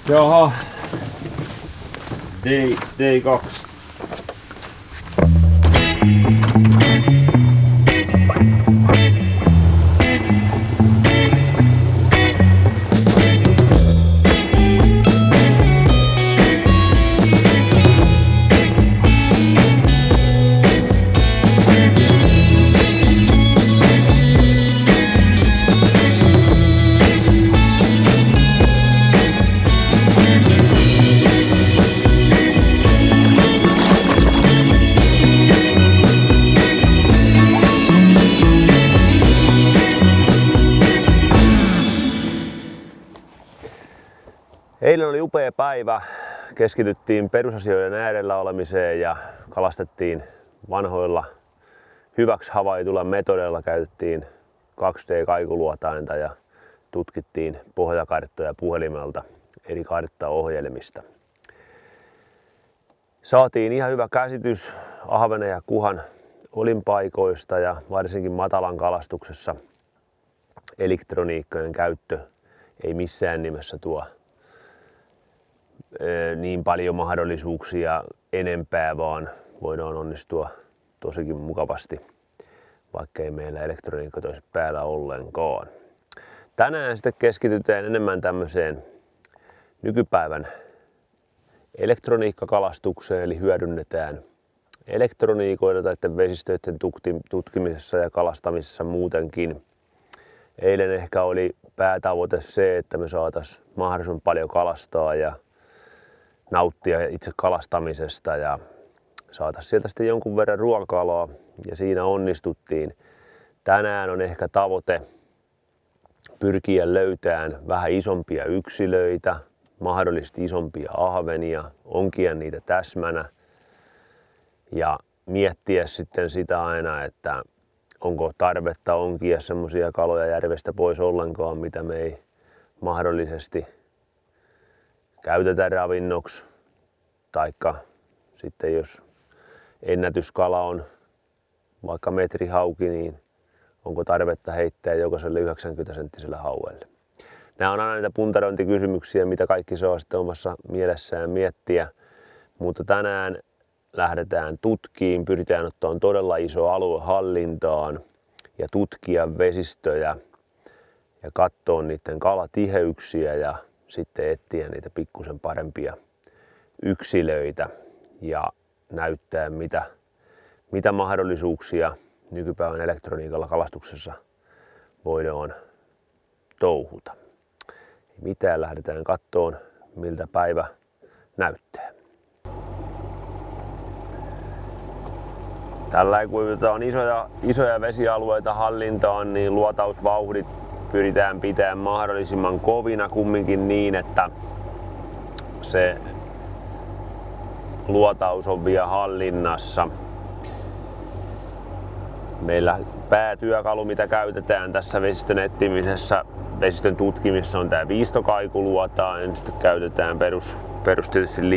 Jaha. D2. Eilen oli upea päivä. Keskityttiin perusasioiden äärellä olemiseen ja kalastettiin vanhoilla hyväksi havaituilla metodeilla. Käytettiin 2D-kaikuluotainta ja tutkittiin pohjakarttoja puhelimelta eri karttaohjelmista. Saatiin ihan hyvä käsitys ahvenen ja kuhan olinpaikoista ja varsinkin matalan kalastuksessa elektroniikkojen käyttö ei missään nimessä tuo niin paljon mahdollisuuksia enempää, vaan voidaan onnistua tosikin mukavasti, vaikka ei meillä elektroniikka toisi päällä ollenkaan. Tänään sitten keskitytään enemmän tämmöiseen nykypäivän elektroniikkakalastukseen, eli hyödynnetään elektroniikoita tai vesistöiden tutkimisessa ja kalastamisessa muutenkin. Eilen ehkä oli päätavoite se, että me saataisiin mahdollisimman paljon kalastaa ja nauttia itse kalastamisesta ja saataisiin sieltä sitten jonkun verran ruokalaa, ja siinä onnistuttiin. Tänään on ehkä tavoite pyrkiä löytämään vähän isompia yksilöitä, mahdollisesti isompia ahvenia, onkia niitä täsmänä ja miettiä sitten sitä aina, että onko tarvetta onkia semmoisia kaloja järvestä pois ollenkaan, mitä me ei mahdollisesti käytetä ravinnoksi, taikka sitten jos ennätyskala on vaikka metrihauki, niin onko tarvetta heittää jokaiselle 90-senttiselle hauelle. Nämä on aina niitä puntarointikysymyksiä, mitä kaikki saa sitten omassa mielessään miettiä, mutta tänään lähdetään tutkiin, pyritään ottamaan todella iso alue hallintaan ja tutkia vesistöjä ja katsoa niiden kalatiheyksiä ja sitten etsiä niitä pikkusen parempia yksilöitä ja näyttää mitä mahdollisuuksia nykypäivän elektroniikalla kalastuksessa voidaan touhuta. Mitä lähdetään kattoon, miltä päivä näyttää. Tällä kun otetaan isoja vesialueita hallintaan, niin luotausvauhdit pyritään pitämään mahdollisimman kovina kumminkin niin, että se luotaus on vielä hallinnassa. Meillä päätyökalu, mitä käytetään tässä vesistön etsimisessä, vesistön tutkimisessa, on tämä viistokaikuluotain. Sitten käytetään perus tietysti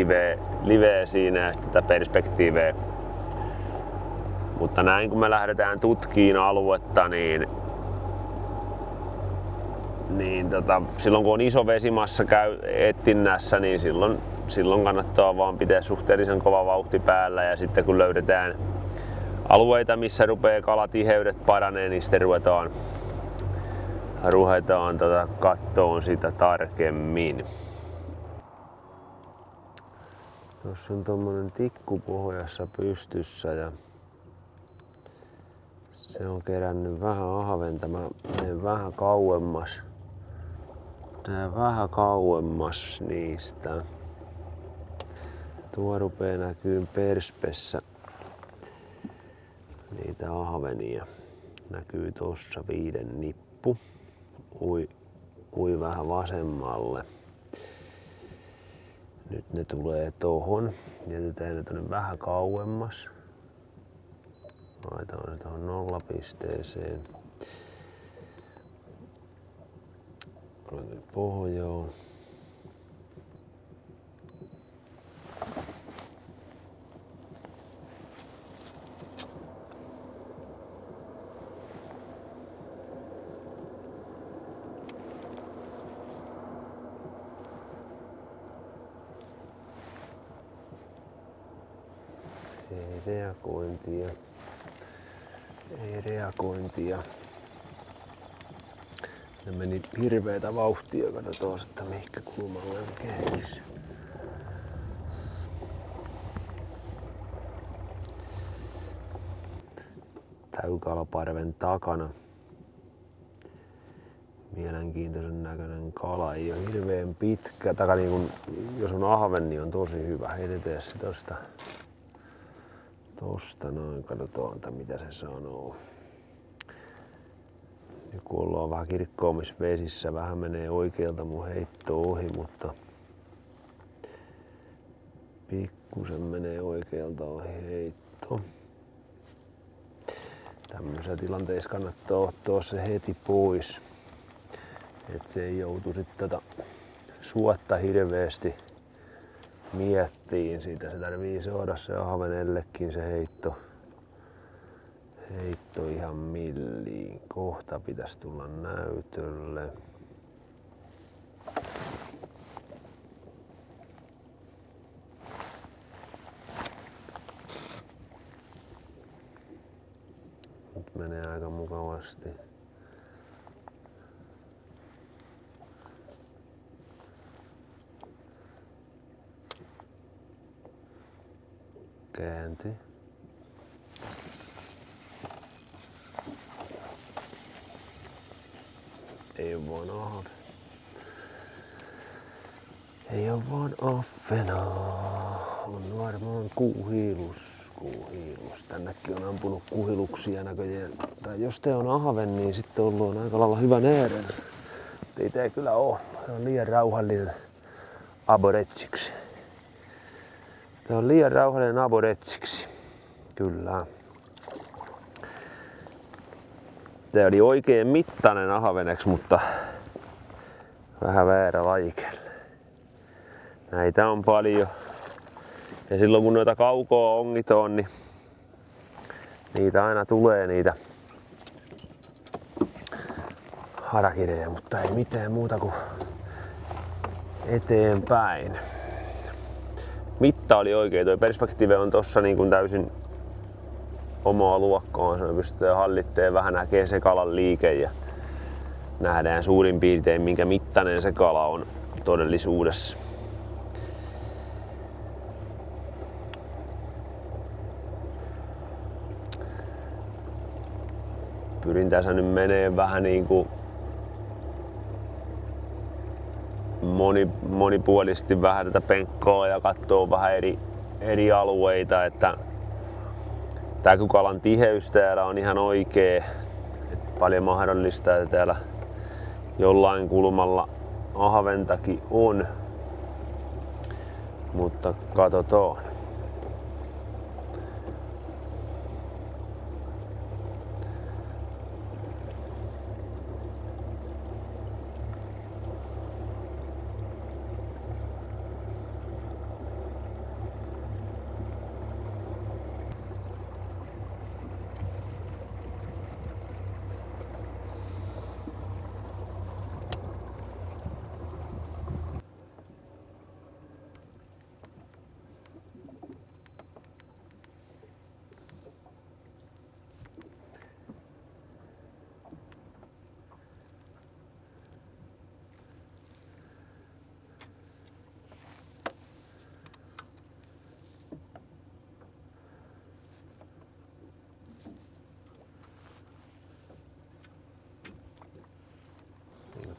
liveä siinä ja sitten tätä perspektiiveä. Mutta näin kun me lähdetään tutkiin aluetta, niin silloin kun on iso vesimassa etsinnässä, niin silloin kannattaa vaan pitää suhteellisen kova vauhti päällä, ja sitten kun löydetään alueita, missä rupeaa kalatiheydet paranee, niin sitten ruvetaan kattoon sitä tarkemmin. Tuossa on tommonen tikku pohjassa pystyssä ja se on kerännyt vähän ahventa. Mä menen vähän kauemmas niistä. Tuo rupee näkyyn perspessä niitä ahvenia. Näkyy tossa 5 nippu. Ui vähän vasemmalle. Nyt ne tulee tohon. Jätetään ne tonne vähän kauemmas. Laitetaan ne tohon nollapisteeseen. Olemme pohjoon. Ei reagointia. Ei reagointia. Ne meni hirveetä vauhtia, katsotaan, että mihinkä kulmalle kehdisi. Täykalparven takana. Mielenkiintoisen näköinen kala, ei ole hirveän pitkä. Niin kun, jos on ahven, niin on tosi hyvä. Heitetään se tosta noin, katsotaan, mitä se sanoo. Ja kun ollaan vähän kirkkoommissa vesissä, vähän menee oikealta mun heitto ohi, mutta pikkusen menee oikealta ohi heitto. Tämmöisessä tilanteessa kannattaa ottaa se heti pois, et se ei joutu sitten suotta hirveästi miettiin siitä. Se tarvii saada se ahvenellekin se heitto ihan milliin. Kohta pitäisi tulla näytölle. Nyt menee aika mukavasti. Käänty. Ei oo vaan ahve. Ei oo vaan ahvena. On varmaan kuuhiilus. Tännekin on ampunut kuhiluksia näköjään. Tai jos te on ahven, niin sitten on aika lailla hyvän äärellä. Ei tää kyllä oo. Se on liian rauhallinen aboretsiksi. Tää on liian rauhallinen aboretsiksi. Kyllä. Tää oli oikein mittainen ahveneks, mutta vähän väärä lajikelle. Näitä on paljon. Ja silloin kun noita kaukoa ongitaan, niin niitä aina tulee niitä harakirejä, mutta ei mitään muuta kuin eteenpäin. Mitta oli oikein, tuo perspektiive on tossa niin kuin täysin omaa luokkaansa. Me pystytään hallitteen vähän näkee se kalan liike ja nähdään suurin piirtein minkä mittainen se kala on todellisuudessa. Pyrin tässä nyt menee vähän niinku monipuolisesti vähän tätä penkkoa ja katsoo vähän eri alueita, että täkykalan tiheys täällä on ihan oikee. Paljon mahdollista, että täällä jollain kulmalla ahventakin on, mutta katsotaan.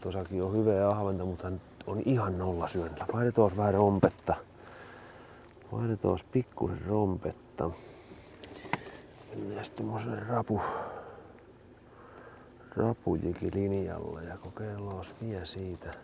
Tuossakin on hyvää ahventa, mutta on ihan nolla syönnillä. Vaihdetaan vähän rompetta. Vaihdetaan pikkusen rompetta. Mennään tommoselle rapujikilinjalle ja kokeillaan vielä siitä.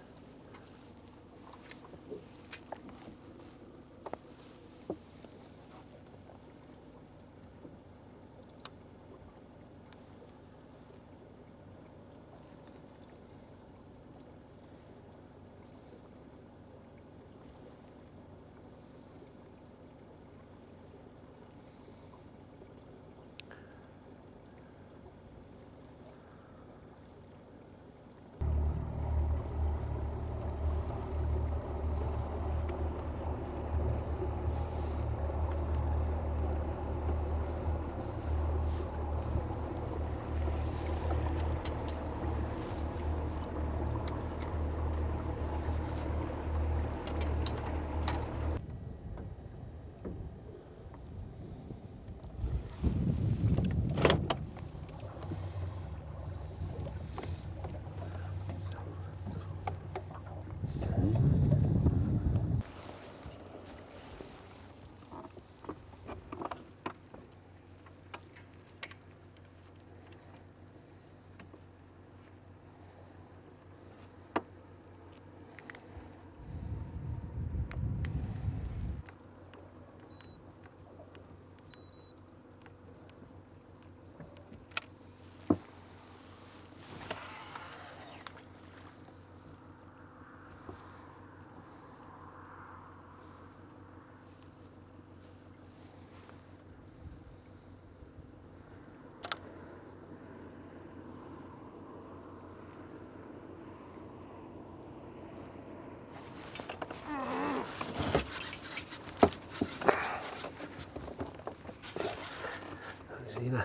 siinä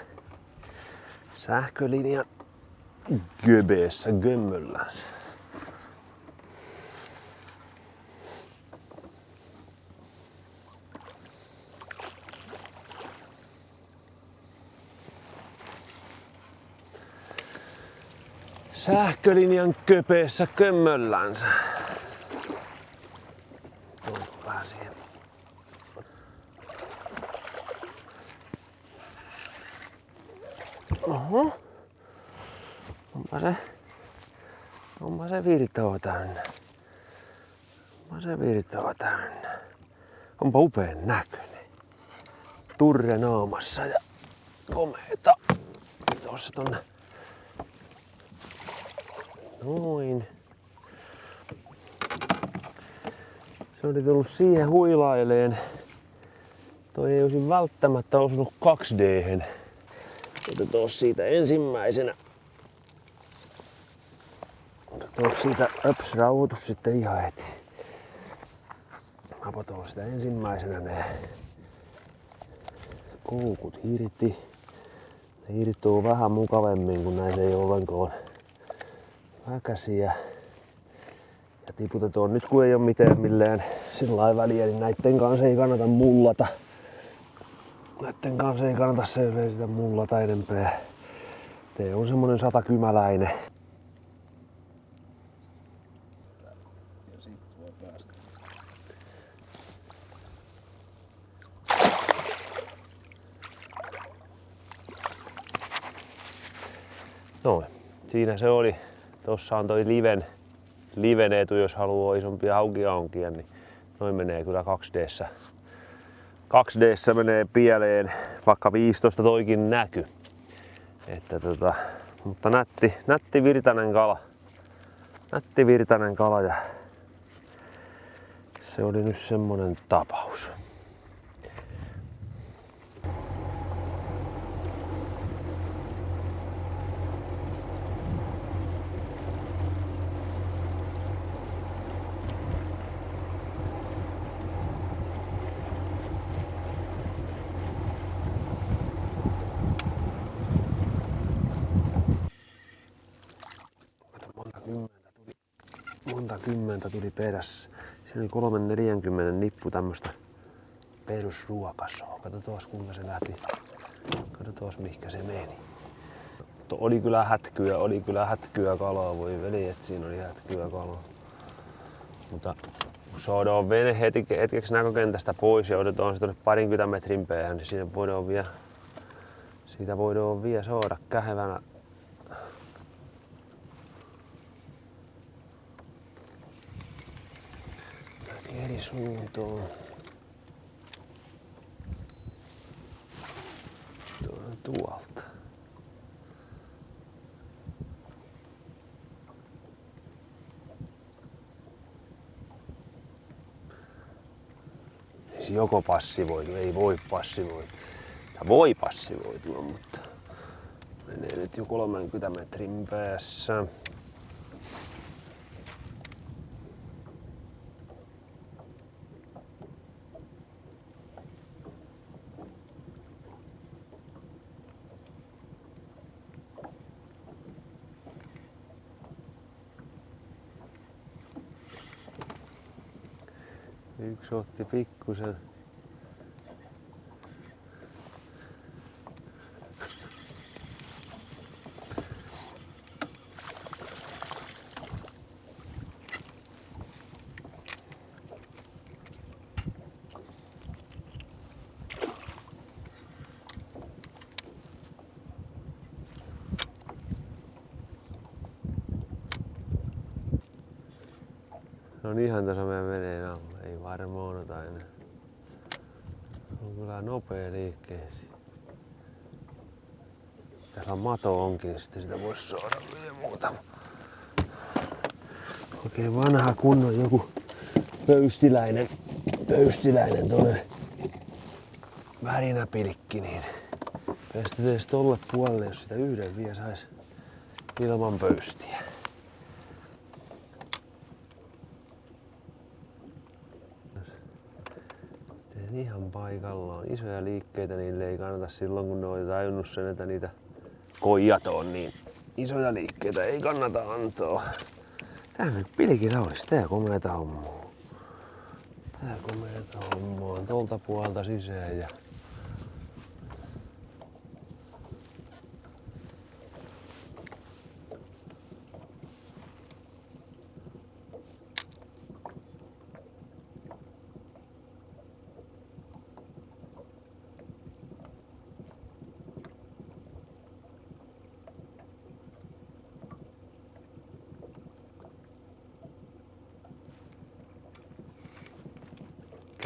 sähkölinjan göbeessä gömmöllään. Sähkölinjan köpeessä kömmöllänsä. Vähän siihen. Oho. Onpa se virtoa täynnä. Onpa upeen näköinen. Turre naamassa ja komeeta. Tuossa tonne. Noin. Se oli tullut siihen huilaileen. Toi ei olisi välttämättä osunut 2D:hen. Otetaan siitä ensimmäisenä. Otetaan siitä rauhoitus sitten ihan heti. Apotaan sitä ensimmäisenä ne koukut irti. Ne irtuu vähän mukavemmin, kun näin ei ollenkaan väkäsiä. Ja tiputetaan nyt, kun ei ole mitään millään sillä väliä, niin näitten kanssa ei kannata mullata. Näitten kanssa ei kannata sitä mullata enempää. Tee on semmonen 100-kymäläinen. Ja sit voi päästä. Noin. Siinä se oli. Tossa on toi liven etu, jos haluaa isompia haukiaonkia, niin noin menee kyllä 2D:ssä. 2D:ssä menee pieleen, vaikka 15 toikin näky. Että mutta nätti virtainen kala ja se oli nyt semmonen tapaus. Monta kymmentä tuli perässä. Siinä oli 340 nippu tämmöstä perusruokasoa. Katsotaan kuinka se lähti. Katsotaan mihinkä se meni. Oli kyllä hätkyä kalaa. Voi veli, että siinä oli hätkyä kalaa. Mutta kun saadaan vene hetkeksi näkökentästä pois ja otetaan se tuonne 20 metrin päähän, niin siitä voidaan vielä saada kähevänä. Eri suuntaan. Tuolta. Siis joko passivoitu, ei voi passivoitua. Voi passivoitua, mutta menee nyt jo 30 metrin päässä. Yksi otti pikkusen. No niin, ihan tässä meidän veneen alla. Ei varmaan ota enää. On kyllä nopea liikkeesi. Tässä on mato onkin, niin sitten sitä voisi saada vielä muutama. Oikein vanha kunnon joku pöystiläinen tuonne värinäpilkki, niin pestetään tolle puolelle, jos sitä yhden vielä sais ilman pöystiä. Ihan paikallaan. Isoja liikkeitä niille ei kannata silloin, kun ne on tajunnut sen, että niitä koijat on, niin isoja liikkeitä ei kannata antaa. Tää nyt pilkillä olisi. Tää komeeta hommaa. Tää komeeta hommaa. Tuolta puolta sisään ja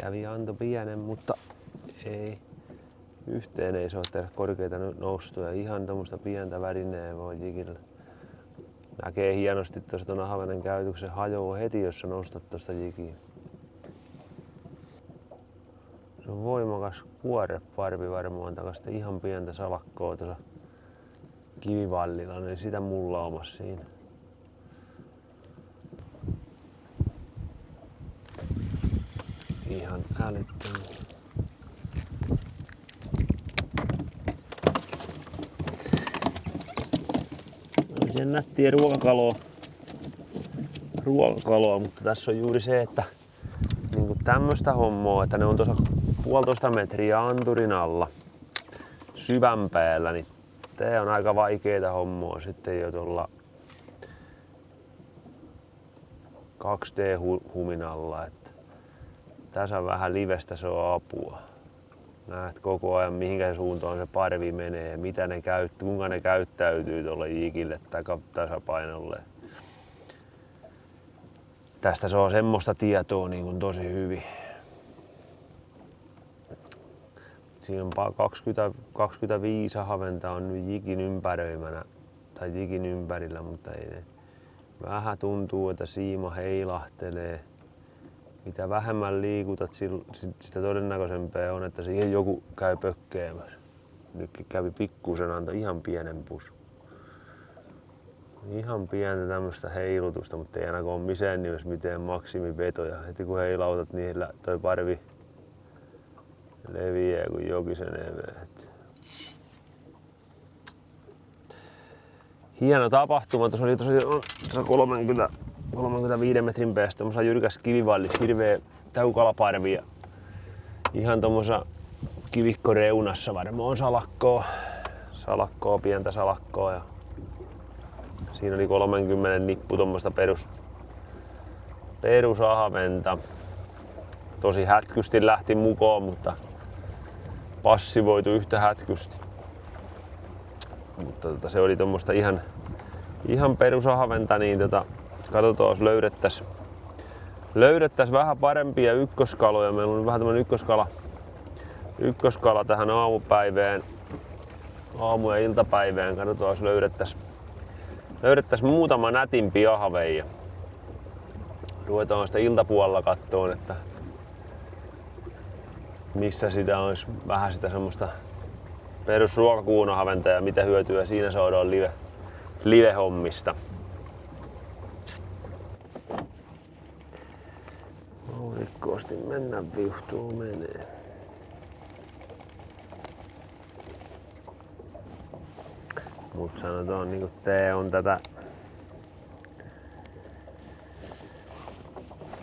kävi anto pienen, mutta ei. Yhteen ei saa tehdä korkeita noustoja. Ihan tommoista pientä värinää ei voi jikillä. Näkee hienosti tuosta ton ahvenen käytöksen hajoaa heti, jos sä nostat tosta jikiin. Se on voimakas kuoreparvi varmaan takasta ihan pientä salakkoa tuossa kivivallilla, niin sitä mullaamassa siinä. Ihan älyttömän. Sen nättiä ruokakaloa, mutta tässä on juuri se, että niin tämmöstä hommaa, että ne on tuossa 1,5 metriä anturin alla syvän päällä, niin tää on aika vaikeeta hommaa sitten jo tuolla 2D-huminalla, että tässä on vähän livestä se on apua. Näet koko ajan mihinkä suuntaan se parvi menee ja mitä ne kuinka ne käyttäytyy tuolle jikille tai tasapainolle. Tästä se on semmoista tietoa niin kuin tosi hyvin. Siinä on 25 ahventa on nyt jikin ympäröimänä tai jikin ympärillä, mutta ei ne. Vähän tuntuu, että siima heilahtelee. Mitä vähemmän liikutat, sitä todennäköisempää on, että siihen joku käy pökkeämässä. Nytkin kävi pikkusen antoi ihan pienen pus. Ihan pientä tämmöstä heilutusta, mutta ei ainakaan ole missään nimessä mitään maksimivetoja. Heti kun heilautat, niin toi parvi leviää kuin jokisen eveet. Hieno tapahtuma. Tuossa oli tosiaan 35 metrin päästä tuommoisessa jyrkässä kivivallissa hirveä täykalaparvi. Ihan tuommoisessa kivikkoreunassa varmaan salakkoa, pientä salakkoa. Ja siinä oli 30 nippu tuommoista perusahventa. Tosi hätkysti lähti mukaan, mutta passivoitu yhtä hätkysti. Mutta se oli tuommoista ihan perusahventa, niin katsotaan, jos löydettäis vähän parempia ykköskaloja. Meillä on vähän tämmönen ykköskala tähän aamu- ja iltapäivään. Katsotaan, jos löydettäis muutama nätimpi ahve ja ruvetaan sitä iltapuolella kattoon, että missä sitä olisi vähän sitä semmoista perusruokakuunahventa ja mitä hyötyä siinä saadaan live-hommista. Aulikkoasti mennä viuhtuu menee. Mut sanotaan niinku tää on tätä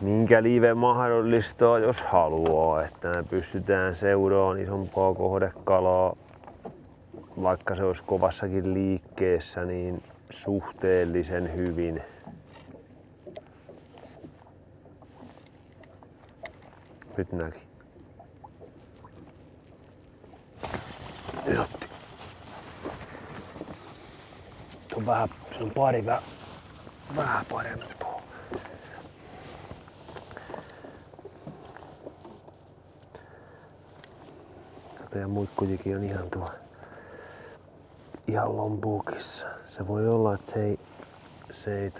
minkä live mahdollistaa, jos haluaa, että me pystytään seuraamaan isompaa kohdekalaa, vaikka se olisi kovassakin liikkeessä, niin suhteellisen hyvin. Nyt näki. Otti. Se on pari vähän paremmin. Ja muikkujikin on ihan tuo ihan lompukissa. Se voi olla, että se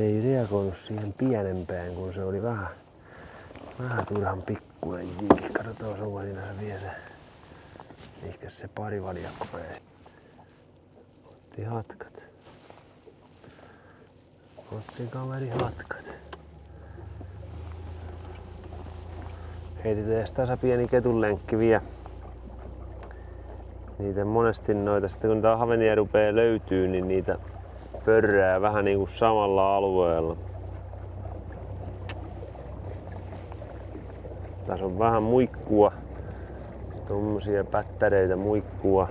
ei reagoinut siihen pienempään, kun se oli vähän turhan pikkuinen jiki. Katsotaan, onko siinä se vie se, mihinkä se parivaljakko pääsi. Otti hatkat. Otti kaveri hatkat. heitetään tässä pieni ketunlenkki vielä. Niitä monesti noita, sitten kun tää havenia rupeaa löytyy, niin niitä pörrää vähän niinku samalla alueella. Tässä on vähän muikkua, tommosia pättäreitä muikkua.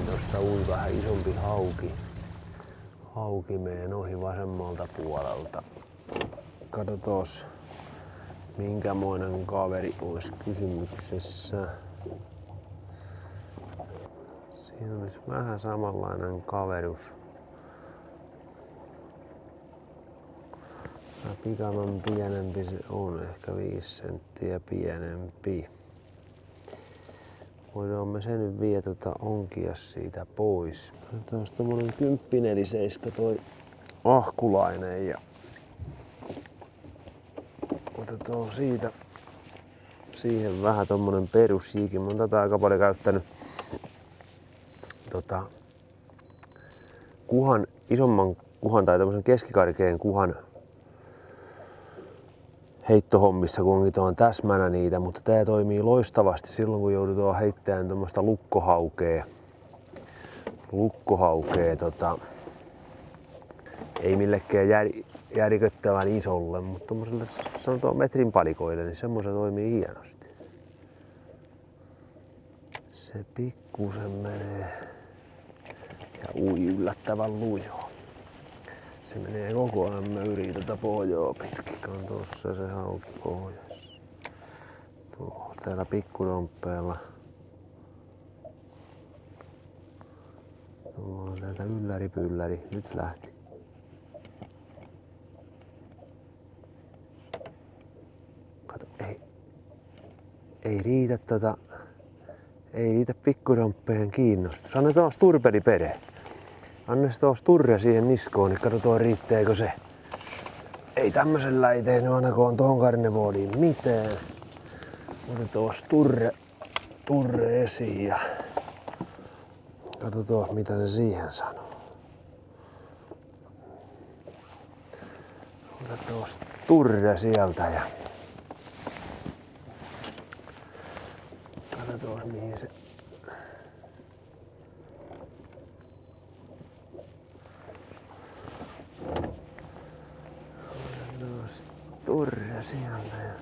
Tuosta ui vähän isompi hauki. Hauki menee ohi vasemmalta puolelta. Katsotaas minkämoinen kaveri olisi kysymyksessä. Siinä olisi vähän samanlainen kaverus. Pikaman pienempi se on, ehkä 5 senttiä pienempi. Voidaan me sen nyt vielä onkia siitä pois. Tää on tommonen 10-7 toi ahkulainen ja otetaan siitä siihen vähän tommonen perusjiikin. Mä oon tätä aika paljon käyttänyt kuhan, isomman kuhan tai tämmösen keskikarkeen kuhan heittohommissa, kun onkin täsmänä niitä, mutta tää toimii loistavasti silloin, kun joudutaan heittämään tuommoista lukkohaukea. Ei millekään järiköttävän isolle, mutta tommoselle sanotaan metrin palikoille, niin semmoinen toimii hienosti. Se pikkusen menee ja ui yllättävän lujoo. Se menee koko ajan möyriin tätä pohjaa pitkin. On tuossa se hauki pohjassa. Tuolla täällä pikkudomppeella. Tuolla on täältä ylläripylläri. Nyt lähti. Kato, ei riitä ei riitä pikkudomppeen kiinnostus. Annetaan turpeli perään. Annes tuossa turre siihen niskoon, niin katsotaan riittääkö se. Ei tämmöisellä ei tehnyt ainakaan tohon karnevoodiin mitään. Otetaan turre esiin ja katsotaan mitä se siihen sanoo. Otetaan turre sieltä ja katsotaan mihin se turre sieltä ja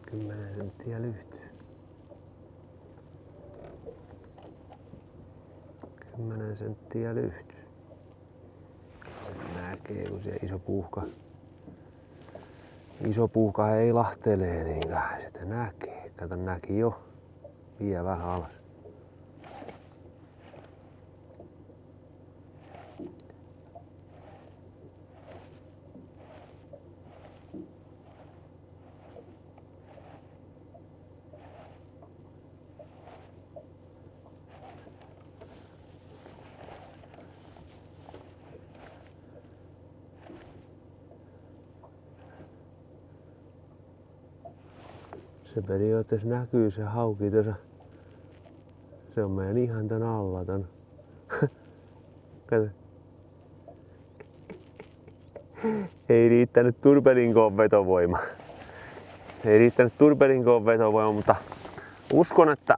Kymmenen senttiä lyhty. 10 senttiä lyhty. Sen näkee kun se iso puuhka heilahtelee niin kai sitä näkee. Kato näki jo. Vie vähän alas. Se periaatteessa näkyy se hauki tuossa. Se on meidän ihan tän alla tän. Kato. Ei riittänyt turpelinkoon vetovoima. Mutta uskon, että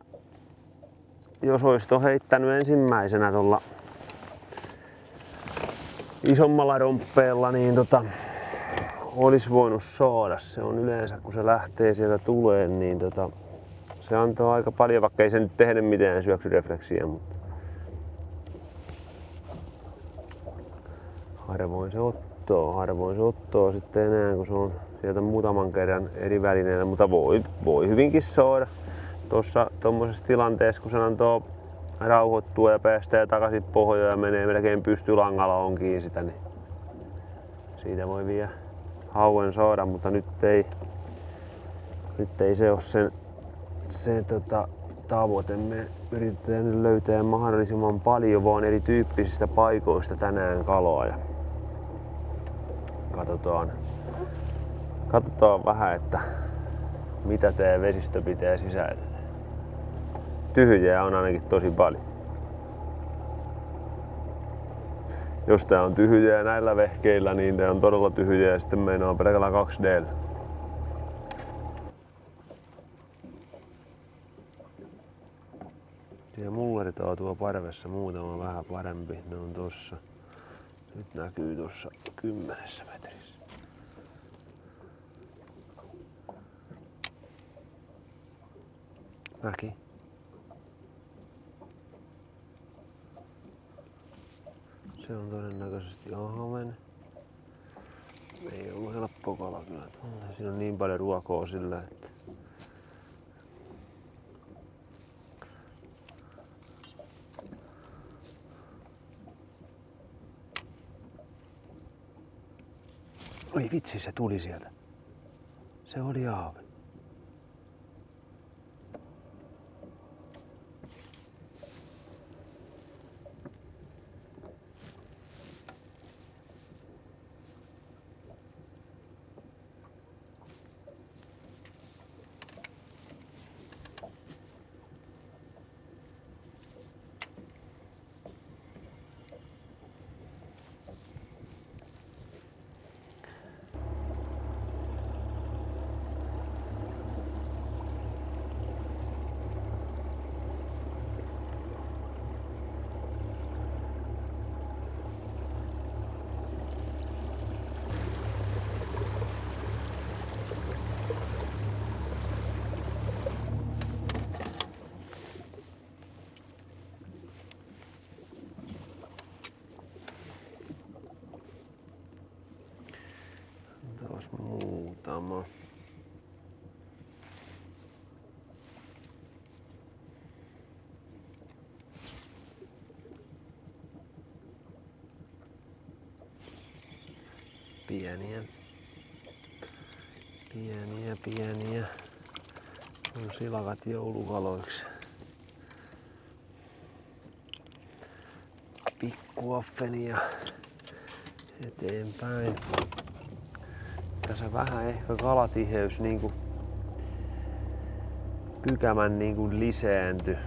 jos ois heittänyt ensimmäisenä tuolla isommalla romppeella, niin olisi voinut saada. Se on yleensä, kun se lähtee sieltä tuleen, niin se antaa aika paljon, vaikka ei se nyt tehnyt mitään syöksyrefleksiä, mutta harvoin se ottaa sitten enää, kun se on sieltä muutaman kerran eri välineillä, mutta voi hyvinkin saada tuossa tommosessa tilanteessa, kun se antoi rauhoittuu ja päästää takaisin pohjoon ja menee melkein pystylangalla on kiinni sitä, niin siitä voi vielä hauen saada, mutta nyt ei se ole se tavoite. Me yritetään löytää mahdollisimman paljon vaan erityyppisistä paikoista tänään kalaa ja katsotaan vähän, että mitä tää vesistö pitää sisällä. Tyhjää on ainakin tosi paljon. Jos tää on tyhjää näillä vehkeillä, niin tää on todella tyhjää ja sitten meinaa pelkällä 2D. Ja mullerit on tuo parvessa muutama vähän parempi. Ne on tossa. Nyt näkyy tuossa 10 metrissä. Mäki. Se on todennäköisesti ahven. Ei ollut helppo kala kyllä. Siinä on niin paljon ruokoa sillä, että oi vitsi, se tuli sieltä. Se oli ahven. Taas muutama. Pieniä. On silakat joulukaloiksi. Pikkuaffenia eteenpäin. Tässä vähän ehkä kalatiheys niinku pykämän niinku lisääntyi.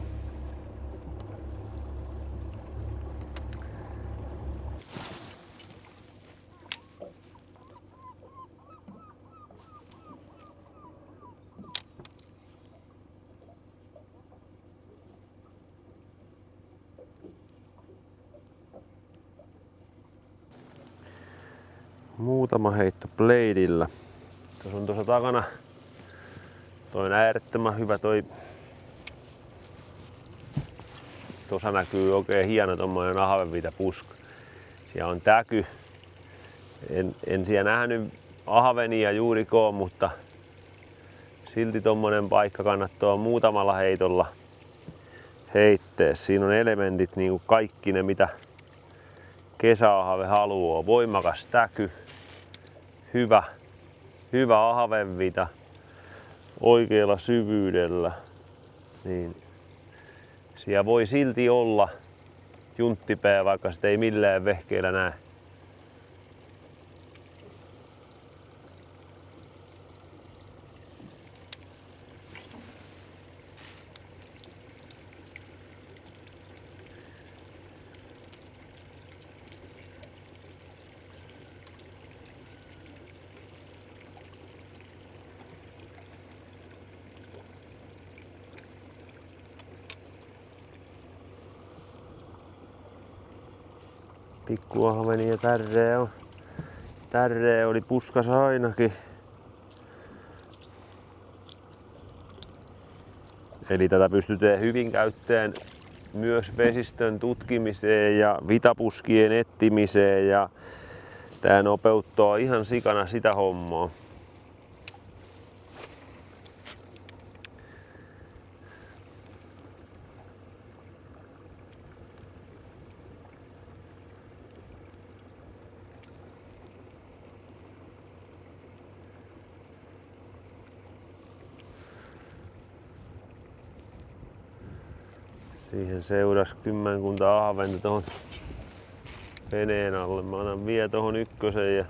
Muutama heitto bladeilla. Tuossa on tuossa takana toi äärettömän hyvä tuossa näkyy oikein hieno tommonen ahvenviitapuska. Siellä on täky. En siellä nähnyt ahvenia juurikaan, mutta silti tommonen paikka kannattaa muutamalla heitolla heittää. Siinä on elementit niinku kaikki ne mitä kesäahve haluaa. Voimakas täky. Hyvä ahvenvita oikealla syvyydellä, niin siellä voi silti olla junttipää, vaikka sitä ei millään vehkeellä näe. Pikkuahveni ja tärreä oli puskas ainakin. Eli tätä pystytään hyvin käyttämään myös vesistön tutkimiseen ja vitapuskien etsimiseen ja tää nopeuttaa ihan sikana sitä hommaa. Siihen seurasi kymmenkunta ahventa tohon veneen alle. Mä annan vielä tohon ykkösen ja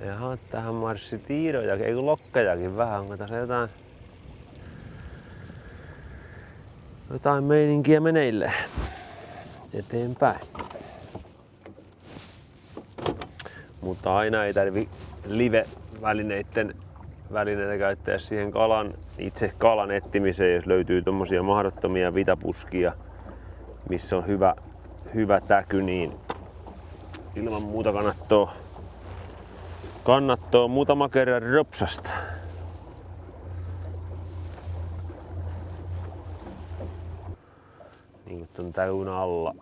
jaha, tähän marssi tiiroja, ei kun lokkejakin vähän. Onko tässä jotain meininkiä meneille eteenpäin. Mutta aina ei tarvi live-välineitä käyttää siihen itse kalan etsimiseen, jos löytyy tommosia mahdottomia vitapuskia, missä on hyvä täky, niin ilman muuta kannattaa muutama kerran ropsasta. Niin kuin ton täyn alla.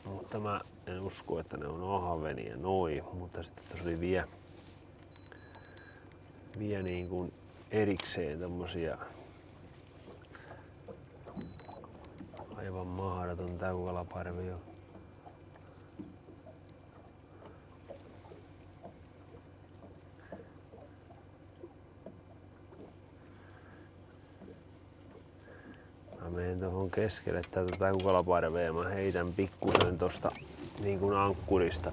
Mutta mä en usko, että ne on ahvenia noin, mutta sitten tässä oli vielä niin kuin erikseen tommosia aivan mahdoton täykalaparvi jo. Mä menen tuohon keskelle tätä täykalaparvea ja mä heitän pikkusen tosta niin kuin ankkurista.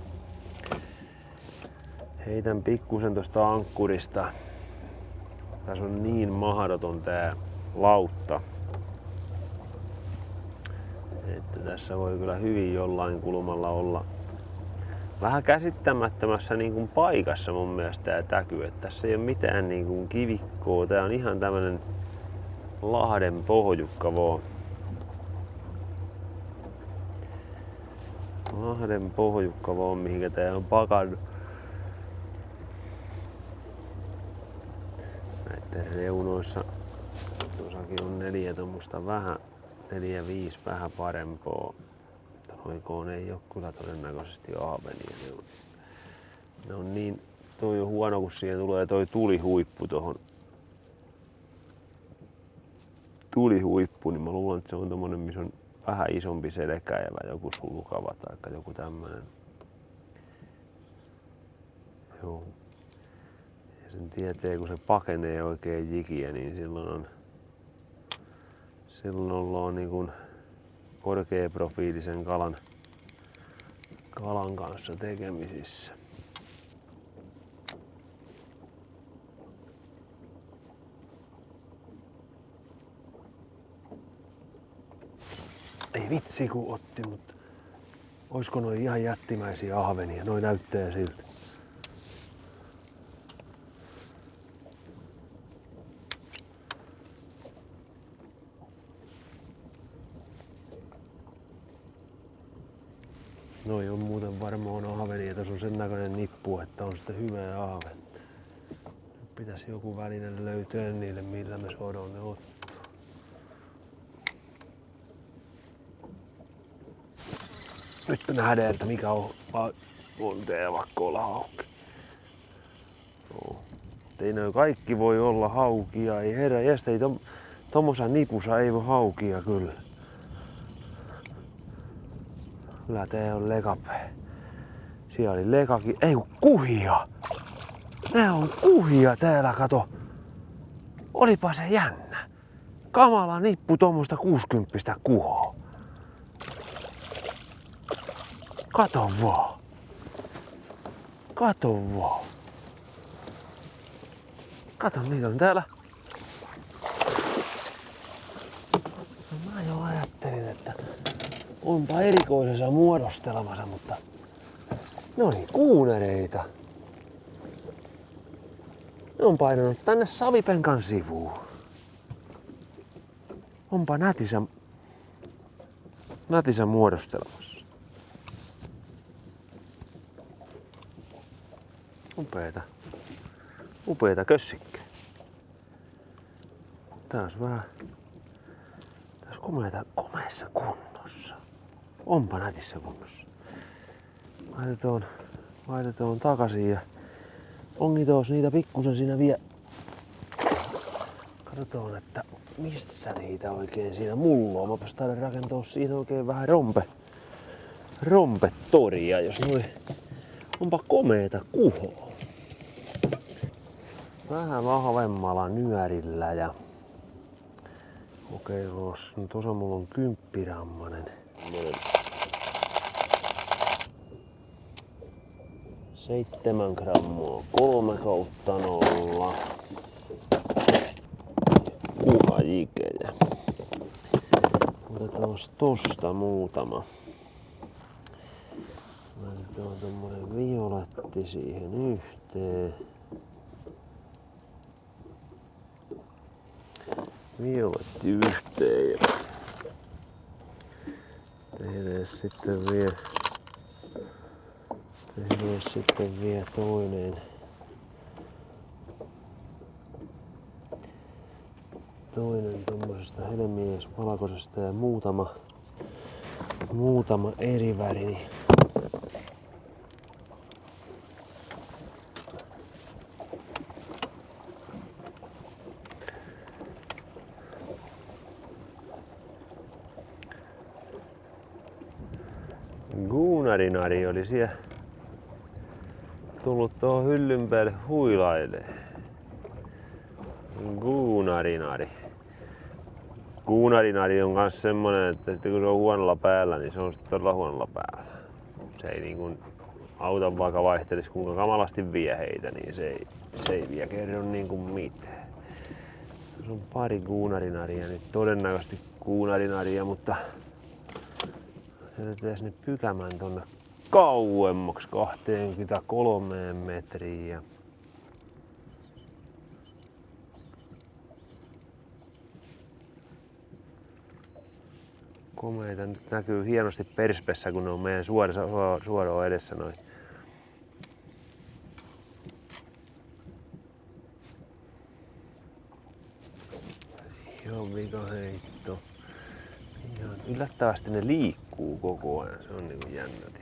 Tässä on niin mahdoton tää lautta, että tässä voi kyllä hyvin jollain kulmalla olla vähän käsittämättömässä niin kuin paikassa mun mielestä tää täky. Että tässä ei ole mitään niin kuin kivikkoa. Tää on ihan tämmönen Lahden pohjukka vaan. Mihinkä tää on pakannut. Näitten reunoissa tuossakin on 4 tommosta vähän, 4-5 vähän parempaa. Noikoon ei oo kyllä todennäköisesti ahvenia. Ne on niin, toi on huono kun siihen tulee toi tulihuippu tohon. Niin mä luulen, että se on tommonen, missä on vähän isompi selkäivä, joku sulkava tai joku tämmönen. Joo. Ja sen tietää, kun se pakenee oikein jikiä, niin silloin ollaan niin kuin korkeaprofiilisen kalan kanssa tekemisissä. Ei vitsi kun otti, mutta oisko noi ihan jättimäisiä ahvenia? Noi näyttää siltä. Noi on muuten varmaan ahvenia. Tässä on sen näköinen nippu, että on sitten hyvä ahven. Nyt pitäisi joku väline löytyä niille, millä me saadaan ne ottaa. Nyt nähdään, että mikä on tää vaikka olla hauki. Ei ne kaikki voi olla haukia. Ei herra jästä, ei tommosa nipussa ei voi haukia kyllä. Kyllä tää on lekapää. Siellä oli lekakin. Ei kun kuhia! Nää on kuhia täällä, kato. Olipa se jännä. Kamala nippu tommosta 60 kuhoa. Kato vaan. Kato, niitä on täällä. No, mä jo ajattelin, että onpa erikoisessa muodostelmassa, mutta ne oli kuunereita. Ne on painanut tänne savipenkan sivuun. Onpa nätisä muodostelmassa. Upeeta kössikkä. Taas vähän komeessa kunnossa. Onpa nätissä kunnossa. Laitetaan takaisin ja ongitos niitä pikkusen siinä vielä. Katsotaan, että missä niitä oikein siinä mulloo. Mäpäs taidan rakentaa siinä oikein vähän rompetoria, jos noi onpa komeeta kuhoa. Vähän vahvemmalla nyörillä ja kokeilos. No tuossa mulla on 10-grammanen. 7 grammaa 3/0. Kuhajikejä. Otetaan tosta muutama. Laitetaan tommonen violetti siihen yhteen. Violetti yhteen ja tehdään sitten vielä toinen tommosesta helmies valkoisesta ja muutama eri väri. Niin Guunarinari oli siellä tullut tuohon hyllyn päälle huilailee. Guunarinari on kans semmonen, että sitten kun se on huonolla päällä, niin se on sitten todella huonolla päällä. Se ei niin kuin auton vaikka vaihtelisi kuinka kamalasti vie heitä, niin se ei vielä kerro niin kuin mitään. Tuossa on pari guunarinaria, nyt todennäköisesti guunarinaria, mutta jätetään sinne pykämään tonne kauemmaksi 23 metriä. Komeita nyt näkyy hienosti perspessä, kun ne on meidän suoraan edessä noin. Ihan vikaheitto. Ihan yllättävästi ne liikkuu koko ajan, se on niinku jännä tilanne.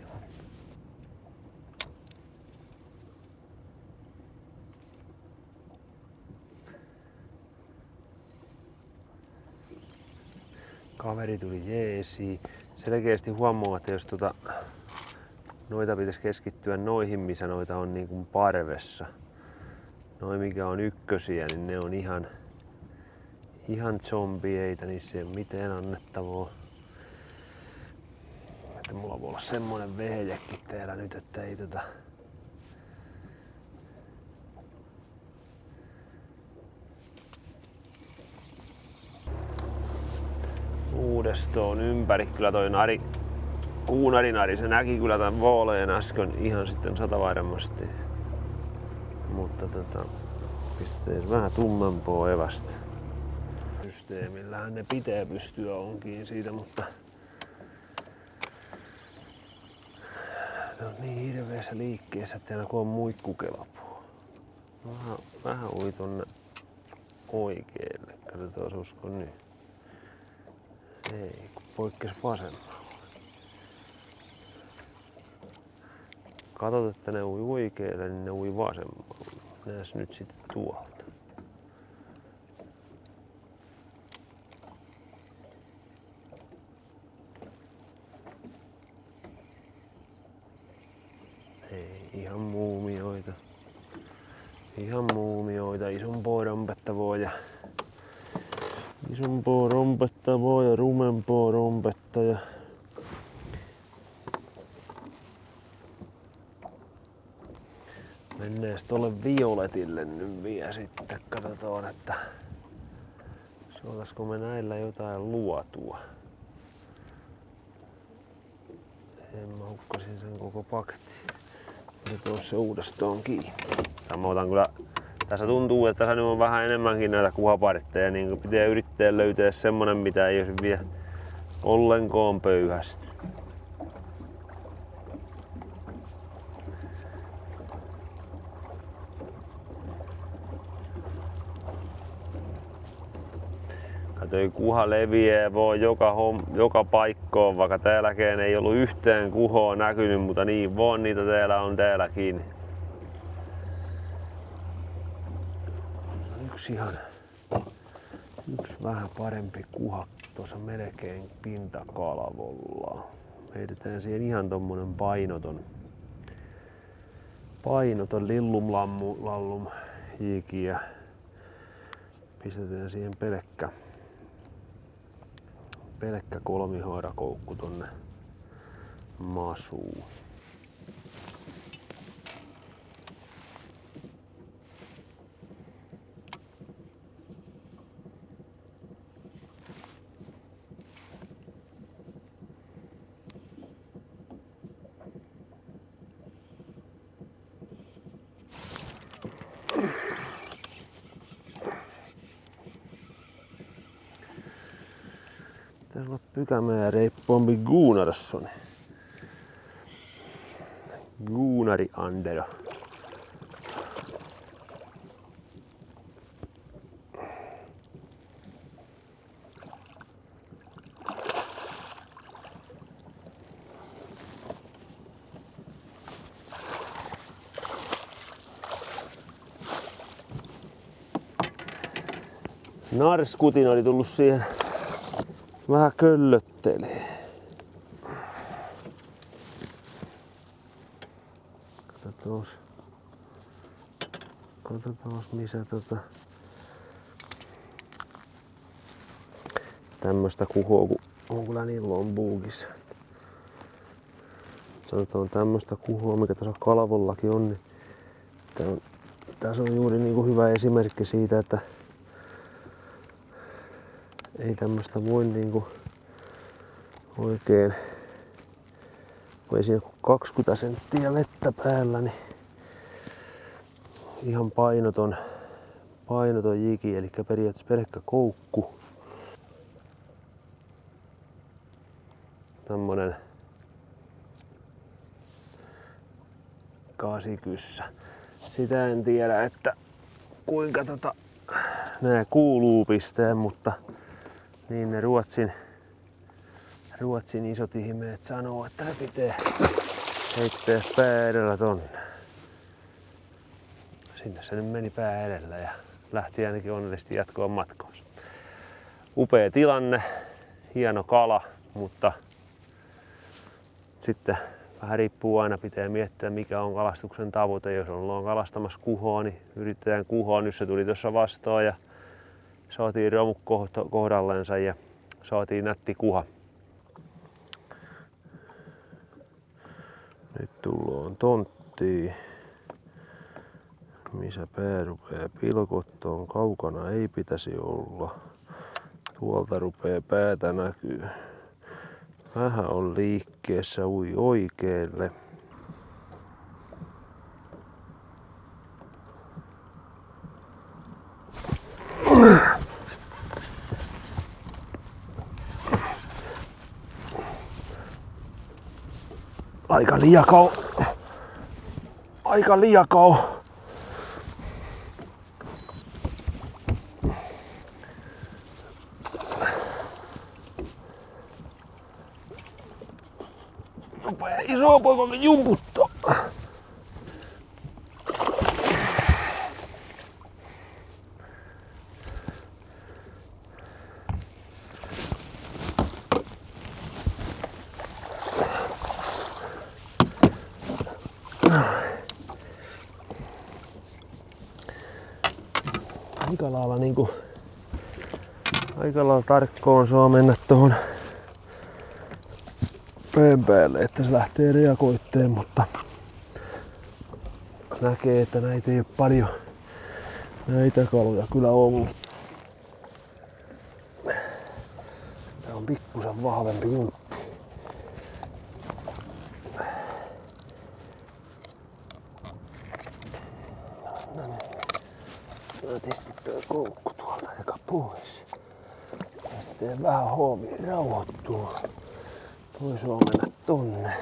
Kaveri tuli jeesi. Selkeästi huomaa, että jos noita pitäisi keskittyä noihin, missä noita on niin kuin parvessa. Noi mikä on ykkösiä, niin ne on ihan zombieita, niissä ei ole mitään annettavaa. Että mulla voi olla semmonen vehjekin täällä nyt, että ei uudestaan ympäri. Kyllä toi Guunarinari, se näki kyllä tämän vooleen äsken ihan sitten satavarmasti. Mutta pistetään vähän tummempaa evästä. Systeemillähän ne pitää pystyä onkin siitä, mutta ne on niin hirveässä liikkeessä, että kun on muikkukelpoa. Vähän ui tonne oikealle. Katsotaan osuusko nyt. Ei, kun poikkes vasemmalle. Katot, että ne ui oikealle, niin ne ui vasemmalle. Näes nyt sitten tuolta. Ei, ihan muumioita. Isompaa rompettavaa ja rumempaa rompetta ja mennään tolle violetille nyt vielä sitten. Katsotaan, että saataisiko me näillä jotain luotua. Mä hukkasin sen koko paketin. Otetaan se uudestaan kiinni. Tässä tuntuu, että tässä nyt on vähän enemmänkin näitä kuhaparitteja, niin pitää yrittää löytää semmonen, mitä ei olisi vielä ollenkaan pöyhästy. Ja toi kuha leviää voi joka paikkoon, vaikka täälläkään ei ollut yhtään kuhoa näkynyt, mutta niin vaan niitä täällä on täälläkin. Yksi vähän parempi kuha tuossa melkein pintakalvolla. Heitetään siihen ihan tommonen painoton lillum hiki ja pistetään siihen pelkkä kolmihoirakoukku tonne masuun. Täällä on Pykämäen reippaampi Gunnarsson. Gunnari Andero. Narskutin oli tullut siihen vähän köllöttelee. Katsotaan missä tämmöstä kuhoa kun on kyllä nillon buukissa. Sanotaan tämmöstä kuhoa mikä tässä kalvollakin on, niin tässä on juuri niinku hyvä esimerkki siitä, että ei tämmöstä voi niinku oikein, kun ei siinä 20 senttiä vettä päällä, niin ihan painoton jiki, eli periaatteessa pelkkä koukku. Tämmönen 8-kyssä. Sitä en tiedä, että kuinka nää kuuluu pisteen, mutta niin ne Ruotsin isot ihmeet sanoo, että ne pitää heittää pää edellä tonne. Sinne se nyt meni pää edellä ja lähti ainakin onnellisesti jatkoon matkoonsa. Upea tilanne, hieno kala, mutta sitten vähän riippuu aina, pitää miettiä mikä on kalastuksen tavoite. Jos ollaan kalastamassa kuhoa, niin yritetään kuhoa. Nyt se tuli tuossa vastaan ja saatiin romut kohdallensa ja saatiin nätti kuha. Nyt tullaan tonttiin, missä pää rupeaa pilkottoon. Kaukana ei pitäisi olla. Tuolta rupeaa päätä näkyy. Vähän on liikkeessä, ui oikealle. Aika liakau. Rupee iso poikakin jumputtaa. Aika lailla tarkkoon saa mennä tuohon pään päälle, että se lähtee reagoitteen, mutta näkee, että näitä ei ole paljon näitä kaloja kyllä on. Tää on pikkusen vahvempi juntti. Nätisti tuo koukku tuolta eka pois. Ja sitten vähän hoomiin rauhoittuu. Toi saa mennä tonne.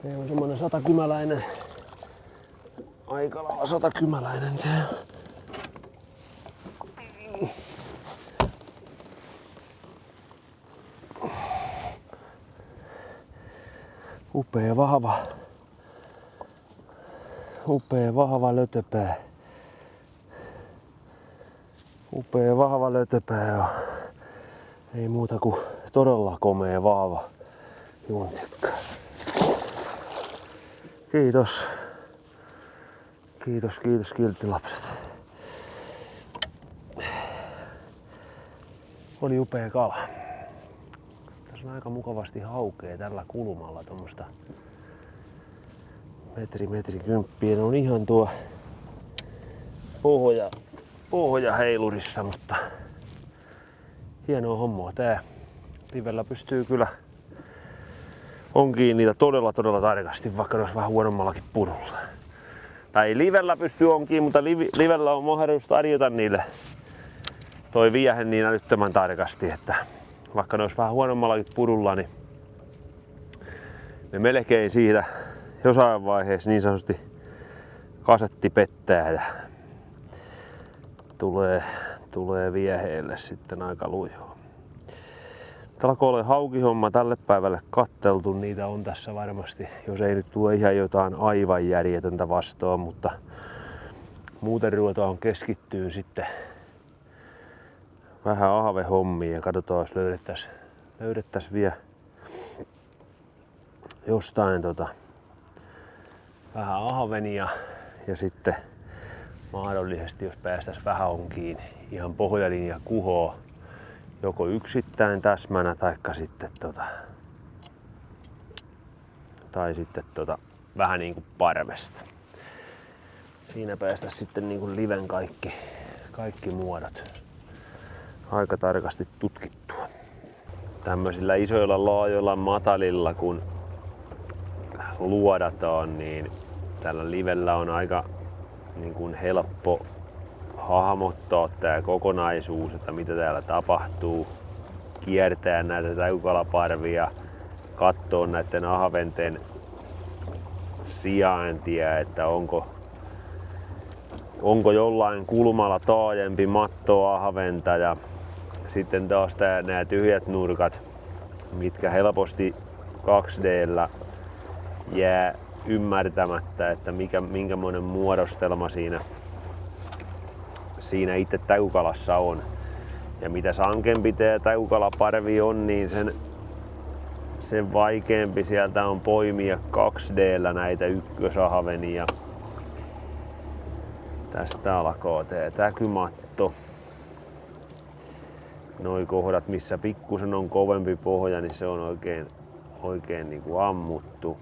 Tää on semmonen 100-kymäläinen. Aika lailla 100-kymäläinen tää. Upea vahva lötöpää. Upea vahva lötöpää on. Ei muuta kuin todella komea vahva juntikka. Kiitos. Kiitos kilttilapset. Oli upea kala. Tässä on aika mukavasti haukea tällä kulmalla tuommoista metri kymppien. On ihan tuo pohja heilurissa, mutta hienoa hommaa tää. Livellä pystyy kyllä onkiin niitä todella tarkasti, vaikka ne olisi vähän huonommallakin purulla. Tai livellä pystyy onkiin, mutta livellä on mahdollisuus tarjota niille toi viehe niin älyttömän tarkasti, että vaikka ne olisi vähän huonommallakin purulla, niin ne melkein siitä jossain vaiheessa niin sanotusti kasetti pettää ja tulee vieheelle sitten aika lujoo. Alkoi olla haukihomma tälle päivälle katteltu, niitä on tässä varmasti, jos ei nyt tule ihan jotain aivan järjetöntä vastaan, mutta muuten ruvetaan keskittyyn sitten vähän ahvehommiin ja katsotaan, jos löydettäisiin vielä jostain vähän ahvenia ja sitten mahdollisesti, jos päästäisiin vähän onkiin ihan pohjalinja kuhoa, joko yksittäin täsmänä taikka sitten vähän niin kuin parvesta. Siinä päästäisiin sitten niin kuin liven kaikki muodot aika tarkasti tutkittua. Tämmöisillä isoilla laajoilla matalilla kun luodataan, niin tällä livellä on aika niin kuin helppo hahmottaa tämä kokonaisuus, että mitä täällä tapahtuu, kiertää näitä täykalaparvia, katsoa näiden ahventen sijaintia, että onko jollain kulmalla taajempi mattoahventa ja sitten taas nämä tyhjät nurkat, mitkä helposti 2D:llä jää ymmärtämättä, että minkämoinen muodostelma siinä itse täykalassa on. Ja mitä sankempi tämä täykalaparvi on, niin sen vaikeampi sieltä on poimia 2D:llä näitä ykkösahvenia. Tästä alkaa tää täkymatto. Noi kohdat, missä pikkusen on kovempi pohja, niin se on oikein niin kuin ammuttu.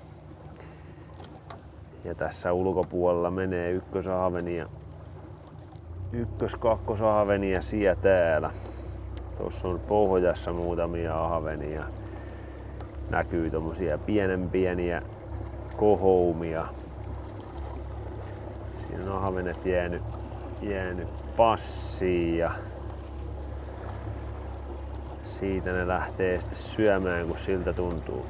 Ja tässä ulkopuolella menee ykkösahvenia, kakkosahvenia siellä täällä. Tuossa on pohjassa muutamia ahvenia. Näkyy tommosia pieniä kohoumia. Siinä on ahvenet jäänyt passiin ja siitä ne lähtee sitten syömään, kun siltä tuntuu.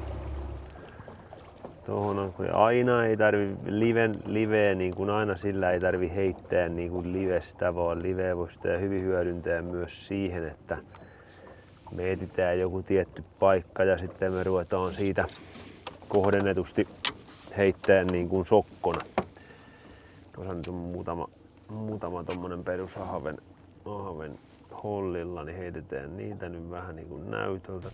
Tuohon on, kun aina ei tarvi liveä niin kuin aina sillä ei tarvi heittää niin kuin livestä, vaan liveä voi sitä hyvin hyödyntää myös siihen, että me etsitään joku tietty paikka ja sitten me ruvetaan siitä kohdennetusti heittää niin kuin sokkona. Tuossa nyt on muutama tommonen perusahven hollilla, niin heitetään niitä nyt vähän niin kuin näytöltä.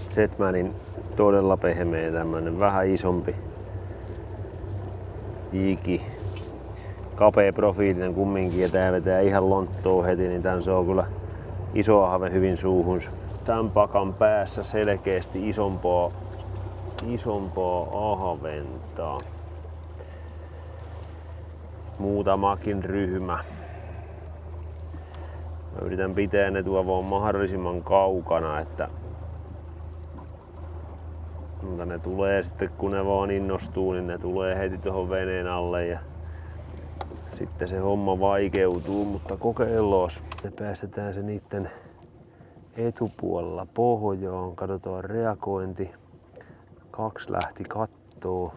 Zetmanin todella pehmeä, tämmönen vähän isompi jiki. Kapea profiilinen kumminkin ja tää vetää ihan lonttoa heti, niin tän saa kyllä iso ahve hyvin suuhun. Tän pakan päässä selkeästi isompaa ahventa. Muutamakin ryhmä. Mä yritän pitää ne tuolla vaan mahdollisimman kaukana, mutta ne tulee sitten kun ne vaan innostuu, niin ne tulee heti tuohon veneen alle ja sitten se homma vaikeutuu, mutta kokeillaan. Me päästetään se niitten etupuolella pohjaan, katsotaan reagointi. 2 lähti kattoo.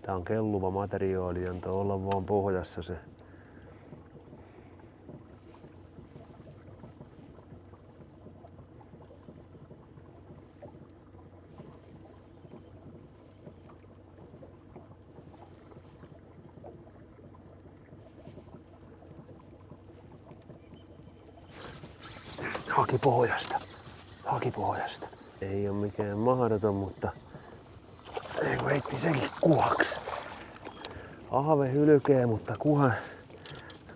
Tää on kelluva materiaali, antaa olla vaan pohjassa se. Hakipohjasta. Ei oo mikään mahdoton, mutta heitti sekin kuhaks. Ahve hylkee, mutta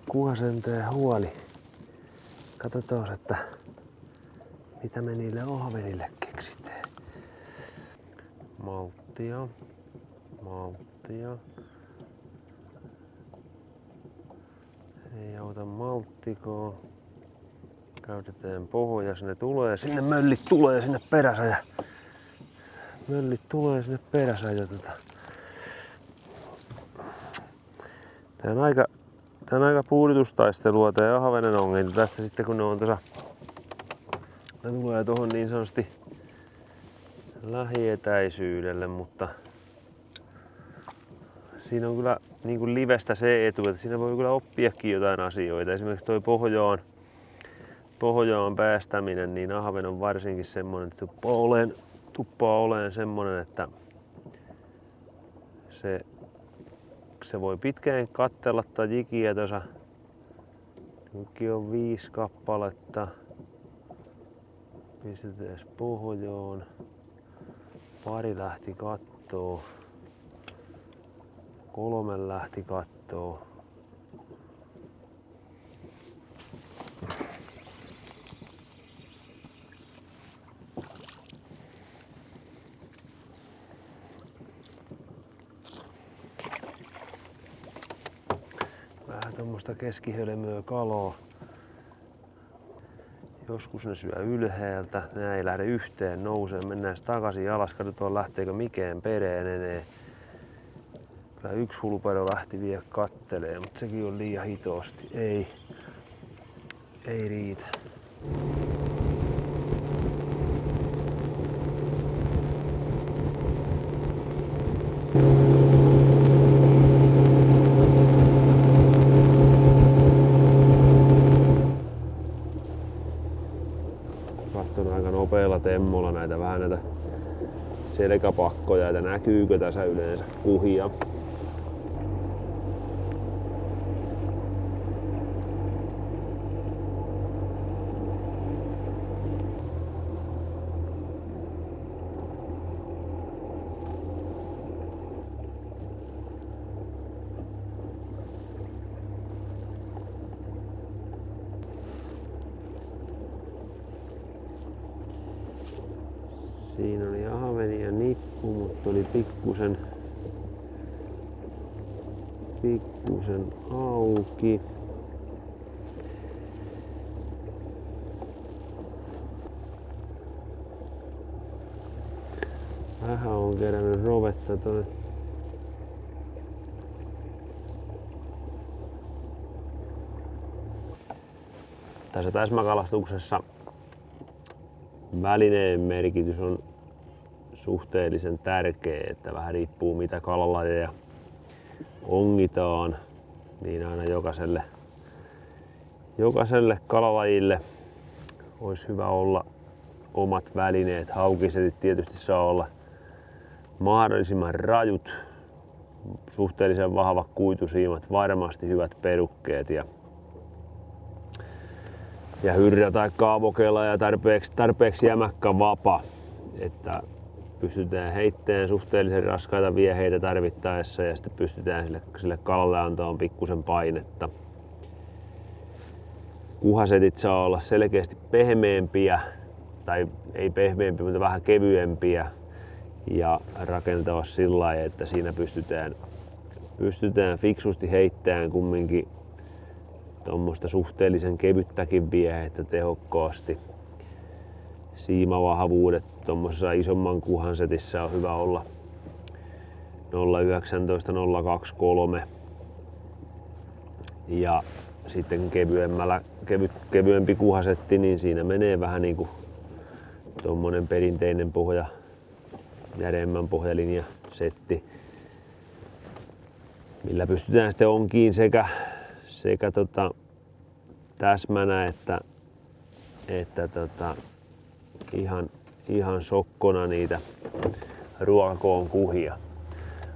kuha sentään huoli. Katsotaan, että mitä me niille ahvenille keksitään. Malttia. Ei auta malttikoa. Käytetään pohjas, ne tulee, sinne möllit tulee sinne perässä ja Tää on aika puudutustaistelua tää ahvenen onginta tästä sitten kun ne on tuossa, ne tulee tuohon niin sanotusti lähietäisyydelle, mutta siinä on kyllä niin kuin livestä se etu, että siinä voi kyllä oppiakin jotain asioita. Esimerkiksi toi pohjaan päästäminen, niin ahven on varsinkin semmonen, että tuppaa oleen semmonen, että se voi pitkään katsella tai jikiä tuossa. Nytkin on 5 kappaletta. Pistetään pohjaan. 2 lähti kattoo. 3 lähti kattoo. Vähän tommoista keskihölmöä kalaa. Joskus ne syö ylhäältä, ne ei lähde yhteen nouseen. Mennään takaisin alas, katsotaan lähteekö mikään pereen enää. Kyllä 1 hulpero lähti vielä kattelee, mutta sekin on liian hitosti. Ei riitä. Katson aika nopealla temmolla näitä selkäpakkoja, että näkyykö tässä yleensä kuhia. Siinä oli ahveni ja nippu, mutta oli pikkusen auki. Vähän on kerännyt rovetta tonne. Tässä täsmäkalastuksessa välineen merkitys on suhteellisen tärkeä, että vähän riippuu mitä kalalajeja ongitaan, niin aina jokaiselle kalalajille olisi hyvä olla omat välineet. Haukisetit tietysti saa olla mahdollisimman rajut, suhteellisen vahvat kuitusiimat, varmasti hyvät perukkeet ja hyrrä tai kaavokela ja tarpeeksi jämäkkä vapa, että pystytään heittämään suhteellisen raskaita vieheitä tarvittaessa ja sitten pystytään sille kalalle antamaan pikkusen painetta. Kuhasetit saa olla selkeästi pehmeämpiä tai ei pehmeämpiä, mutta vähän kevyempiä ja rakentaa sillä lailla, että siinä pystytään fiksusti heittämään kumminkin tuommoista suhteellisen kevyttäkin viehettä tehokkaasti. Siimavahvuudet tuommoisessa isomman kuhan setissä on hyvä olla 0,19-0,23 ja sitten kevyempi kuhasetti, niin siinä menee vähän niinku tuommoinen perinteinen pohja, järeemmän pohjalinja setti, millä pystytään sitten onkiin sekä täsmänä että ihan sokkona niitä ruokakoon kuhia.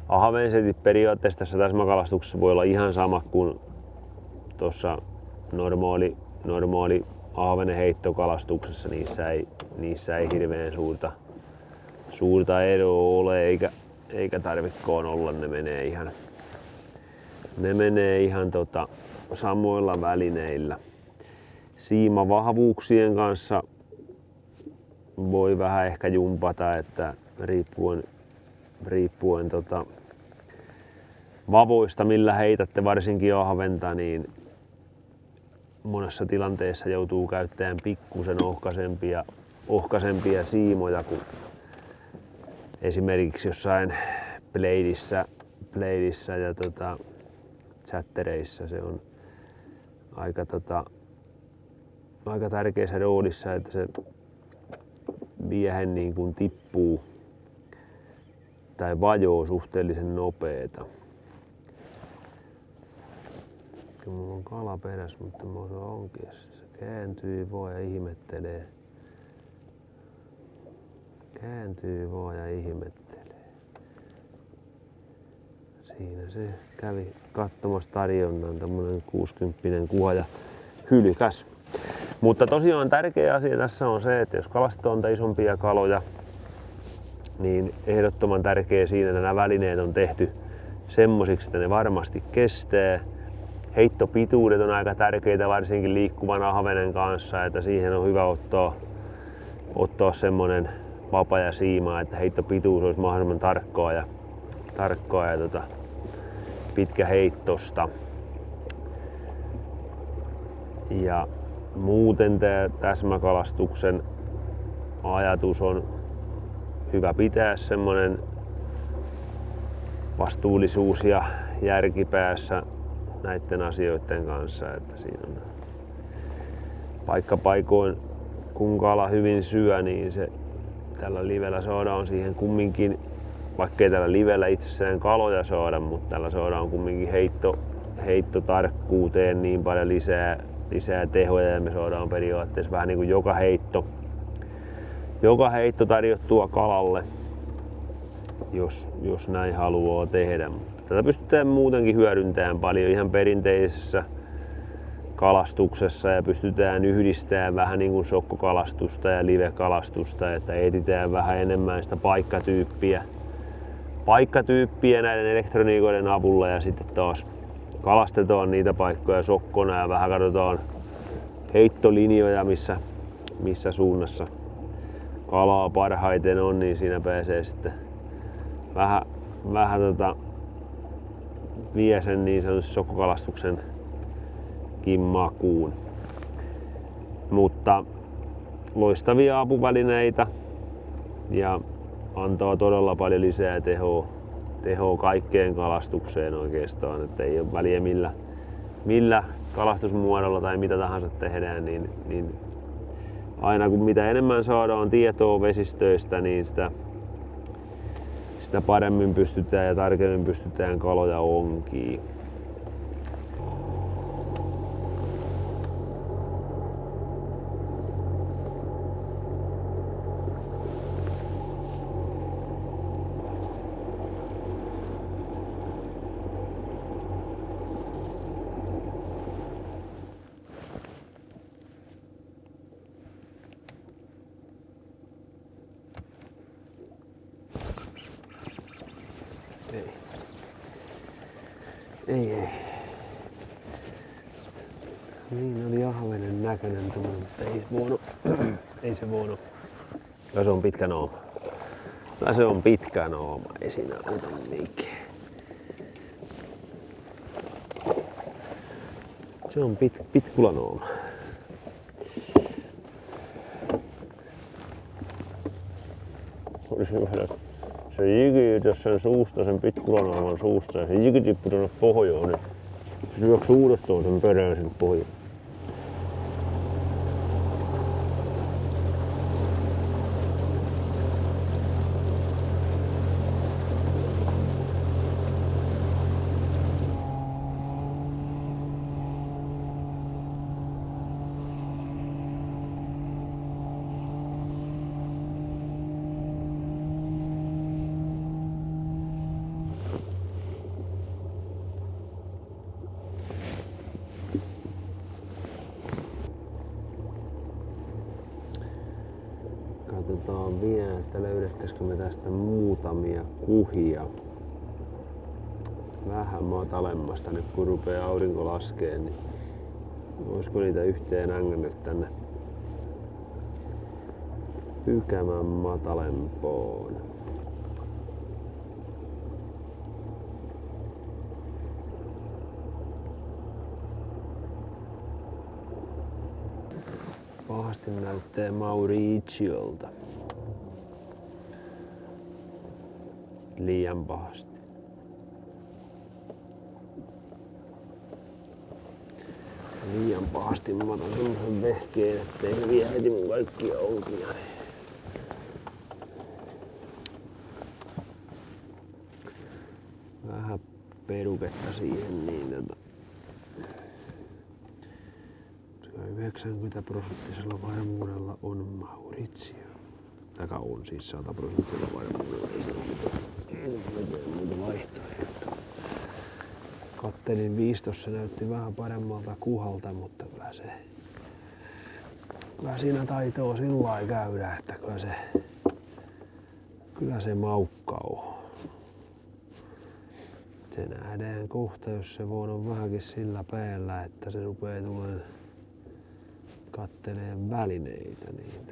Ahvensetit periaatteessa tässä täsmäkalastuksessa voi olla ihan sama kuin tuossa normaali ahvenen heittokalastuksessa. Niissä ei hirveän suurta eroa ole eikä tarvikkoon olla. Ne menee ihan samoilla välineillä. Siimavahvuuksien kanssa voi vähän ehkä jumpata, että riippuen vavoista, millä heitätte varsinkin ahventa, niin monessa tilanteessa joutuu käyttämään pikkusen ohkaisempia siimoja kuin esimerkiksi jossain pleidissä ja chattereissa. Se on aika tärkeässä roolissa, että se viehe niin kuin tippuu tai vajoo suhteellisen nopeeta. Kyllä mulla on kala perässä, mutta mä osaan onkia. Se kääntyy vaan ja ihmettelee. Siinä se kävi katsomassa tarjonnan, tämmönen 60 kuha ja hylkäs. Mutta tosiaan tärkeä asia tässä on se, että jos kalastetaan isompia kaloja, niin ehdottoman tärkeä siinä, että nämä välineet on tehty semmosiksi, että ne varmasti kestää. Heittopituudet on aika tärkeitä varsinkin liikkuvan ahvenen kanssa, että siihen on hyvä ottaa semmonen vapa ja siima, että heittopituus olisi mahdollisimman tarkkaa ja pitkä heittosta. Ja muuten tämä täsmäkalastuksen ajatus on hyvä pitää semmonen vastuullisuus ja järki päässä näiden asioiden kanssa, että siinä on paikkapaikoin kun kala hyvin syö, niin se tällä livellä saadaan siihen kumminkin, vaikkei tällä livellä itsessään kaloja saada, mutta tällä saadaan kumminkin heittotarkkuuteen niin paljon lisää tehoja ja me saadaan periaatteessa vähän niin kuin joka heitto tarjottua kalalle, jos näin haluaa tehdä. Tätä pystytään muutenkin hyödyntämään paljon ihan perinteisessä kalastuksessa ja pystytään yhdistämään vähän niin kuin sokkokalastusta ja livekalastusta, että etsitään vähän enemmän sitä paikkatyyppiä näiden elektroniikoiden avulla ja sitten taas kalastetaan niitä paikkoja sokkona ja vähän katsotaan heittolinjoja, missä suunnassa kalaa parhaiten on, niin siinä pääsee sitten vähän vie sen niin sanotusti sokkokalastuksen makuun. Mutta loistavia apuvälineitä ja antaa todella paljon lisää tehoa kaikkeen kalastukseen oikeastaan, että ei ole väliä millä kalastusmuodolla tai mitä tahansa tehdään, niin aina kun mitä enemmän saadaan tietoa vesistöistä, niin sitä paremmin pystytään ja tarkemmin pystytään kaloja onkiin. Ei. Niin oli ahvenen näköinen tuolla, mutta ei se voinut. Ja se on pitkä naama. Kyllä se on pitkä nooma, ei siinä auta mikään. Se on pitkula nooma. Se jiki, jos sen suusta, sen pitkulanaaman suusta, ja se jiki tippui tuonne pohjoon, niin se juoksi uudestaan sen perään sinne pohjoon. Katsotaan vielä, että löydettäisikö me tästä muutamia kuhia. Vähän matalemmasta nyt kun rupeaa aurinko laskeen, niin olisiko niitä yhteen ängännyt tänne Pykälän matalempoon. Pahasti näyttää Mauritiolta. Liian pahasti. Liian pahasti mä otan semmosen vehkeen, ettei se vie heti mun kaikkia onkia. Vähän peruketta siihen niin 90% varmuudella on Mauritio. Taka on siis 100% varmuudella. Ei mitään muuta vaihtoehtoa. Kattelin 15, näytti vähän paremmalta kuhalta, mutta kyllä siinä taitoo sillä lailla käydä, että kyllä se maukkau. Se nähdään kohta, jos se on vähänkin sillä päällä, että se rupeaa tulemaan katteleen välineitä, niin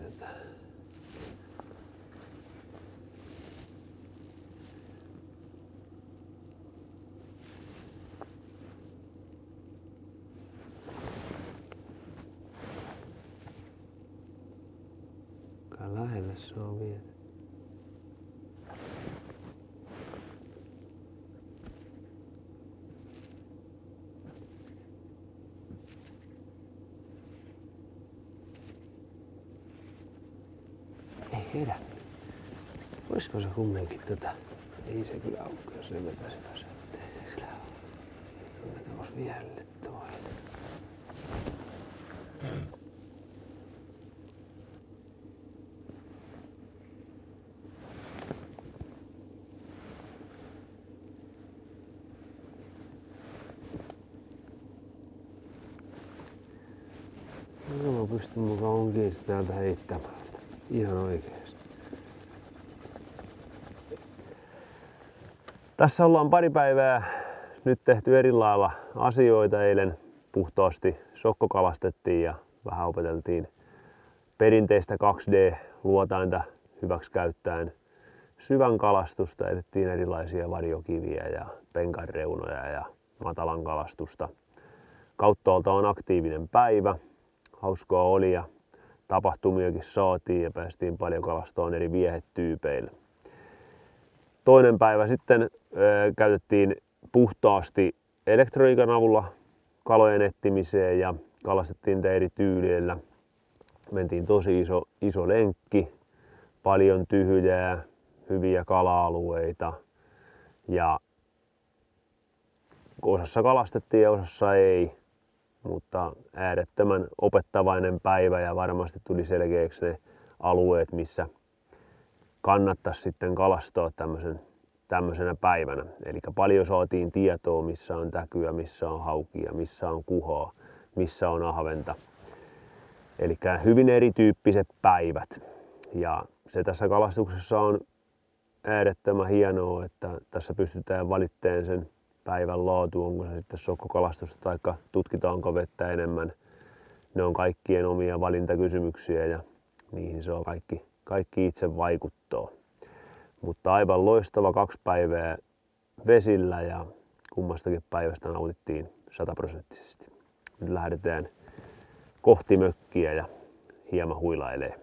lähelle se on vielä. Ei herännyt. Olisiko se kumminkin ei se kyllä auki, jos se vetäisi tässä. Ei se kyllä auki. Kyllä olisi vielä toi. No mä pystyn mukaan onkin täältä heittämään. Ihan oikeesti. Tässä ollaan pari päivää nyt tehty eri lailla asioita. Eilen puhtaasti sokkokalastettiin ja vähän opeteltiin perinteistä 2D-luotainta hyväksi käyttäen syvän kalastusta. Edettiin erilaisia varjokiviä ja penkanreunoja ja matalan kalastusta. Kauttaalta on aktiivinen päivä. Hauskaa oli ja tapahtumiakin saatiin ja päästiin paljon kalastamaan eri viehetyypeillä. Toinen päivä sitten käytettiin puhtaasti elektroniikan avulla kalojen etsimiseen ja kalastettiin eri tyyleillä. Mentiin tosi iso lenkki, paljon tyhjää, hyviä kala-alueita ja osassa kalastettiin ja osassa ei. Mutta äärettömän opettavainen päivä ja varmasti tuli selkeäksi ne alueet, missä kannattaisi sitten kalastaa tämmöisenä päivänä. Eli paljon saatiin tietoa, missä on täkyä, missä on haukia, missä on kuhaa, missä on ahventa. Eli hyvin erityyppiset päivät. Ja se tässä kalastuksessa on äärettömän hienoa, että tässä pystytään valitteen sen päivän laatu, onko se sitten sokkokalastusta tai tutkitaanko vettä enemmän. Ne on kaikkien omia valintakysymyksiä ja niihin se on kaikki itse vaikuttaa. Mutta aivan loistava 2 päivää vesillä ja kummastakin päivästä nautittiin 100%. Nyt lähdetään kohti mökkiä ja hieman huilailee.